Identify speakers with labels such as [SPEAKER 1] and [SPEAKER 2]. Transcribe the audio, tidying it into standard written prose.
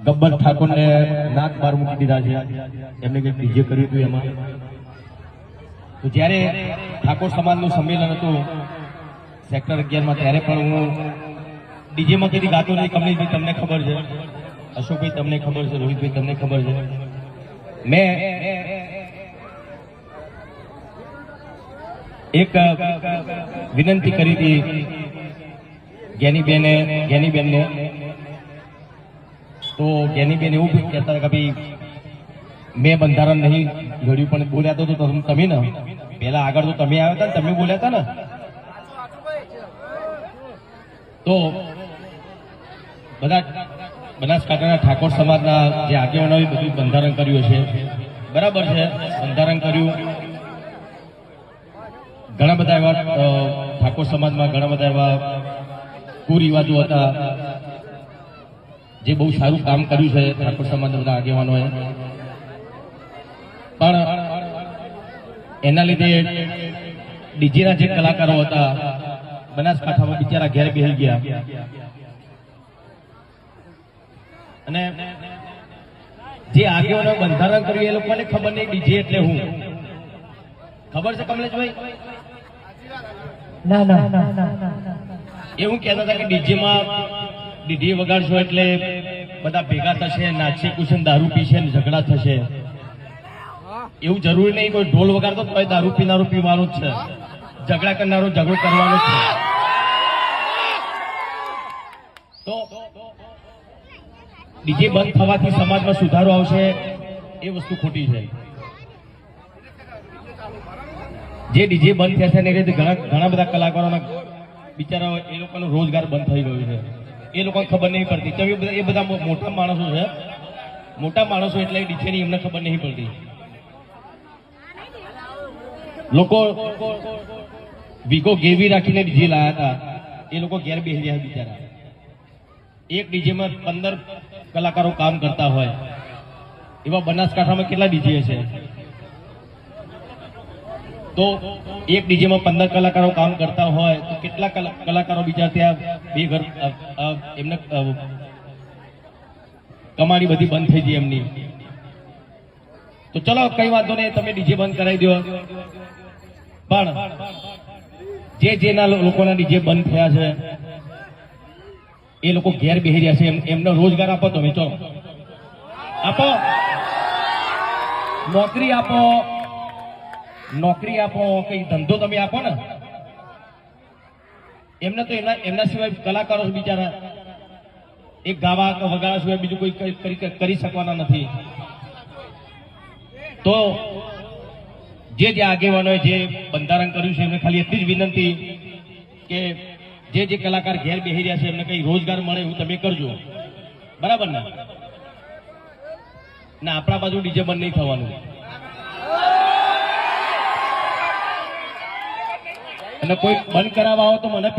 [SPEAKER 1] ગબ્બર ઠાકોરને નાક બાર મૂકી દીધા છે, એમને કંઈક ડીજે કર્યું હતું એમાં. તો જ્યારે ઠાકોર સમાજનું સંમેલન હતું સેક્ટર 11માં, ત્યારે પણ હું ડીજેમાં કદી ગાતો નહીં. કમલેશભાઈ તમને ખબર છે, અશોકભાઈ તમને ખબર છે, રોહિતભાઈ તમને ખબર છે. મેં એક વિનંતી કરી હતી જ્ઞાનીબેનને. તો જ્ઞાનીબેન એવું કહેતા હતા કે ભાઈ મેં બંધારણ નહીં ઘડ્યું, પણ બોલ્યા તો તમે ને પેલા આગળ તો તમે આવ્યા હતા ને તમે બોલ્યા હતા ને. તો બધા બનાસકાંઠાના ઠાકોર સમાજના જે આગેવાનોએ બધું બંધારણ કર્યું છે, બરાબર છે, બંધારણ કર્યું. ઘણા બધા એવા ઠાકોર સમાજમાં ઘણા બધા એવા કુરિવાજો હતા જે બહુ સારું કામ કર્યું છે ઠાકોર સમાજના બધા આગેવાનોએ. પણ એના લીધે ડીજેના જે કલાકારો હતા બનાસકાંઠામાં બિચારા ઘેર બેસી ગયા. અને જે આગેવાનો બંધારણ કર્યું એ લોકોને ખબર નહીં ડીજે એટલે હું. ખબર છે કમલેશભાઈ?
[SPEAKER 2] ના ના
[SPEAKER 1] એવું કહેતા હતા કે ડીજે વગાડશો એટલે બધા ભેગા થશે, નાચશે, કુશન, દારૂ પીશે ને ઝઘડા થશે. એવું જરૂરી નહીં. કોઈ ઢોલ વગાડતો તો દારૂ પીનારું પીવાનું જ છે, ઝઘડા કરનારો ઝઘડો કરવાનો જ છે. તો ડીજે બંધ થવાથી સમાજમાં સુધારો આવશે એ વસ્તુ ખોટી છે. જે ડીજે બંધ થયા છે ને રીતે ઘણા બધા કલાકારોના બિચારા એ લોકોનો રોજગાર બંધ થઈ ગયો છે. એ લોકોને ખબર નહીં પડતી. એ બધા મોટા માણસો છે, મોટા માણસો એટલે ડીજેની એમને ખબર નહીં પડતી. લોકો વીકો ગેરવી રાખીને ડીજે લાયા હતા, એ લોકો ઘેર બેસી રહ્યા બિચારા. એક ડીજેમાં 15 કલાકારો કામ કરતા હોય એવા બનાસકાંઠામાં કેટલા ડીજે છે? તો એક ડીજેમાં 15 કલાકારો કામ કરતા હોય તો કેટલા કલાકારો બીજા ત્યાં બે ઘર એમને કમાણી બધી બંધ થઈ ગઈ એમની. તો ચલો કઈ વાંધો નહીં, તમે ડીજે બંધ કરાવી દો. પણ જેના લોકોના ડીજે બંધ થયા છે એ લોકો ઘેર બેસી રહ્યા છે, એમને રોજગાર આપો. તમે ચલો આપો, નોકરી આપો, કઈ ધંધો તમે આપો ને. એમને તો એમના સિવાય કલાકારો બિચારા એક ગાવા વગાડવા સિવાય બીજું કોઈ કરી શકવાના નથી. તો જે આગેવાનોએ જે બંધારણ કર્યું છે એમને ખાલી એટલી જ વિનંતી કે જે કલાકાર ઘેર બેસી રહ્યા છે એમને કઈ રોજગાર મળે એવું તમે કરજો, બરાબર ને? ના, આપણા બાજુ ડીજે બંધ નહીં થવાનું. અને કોઈ બંધ કરાવવા આવો તો મને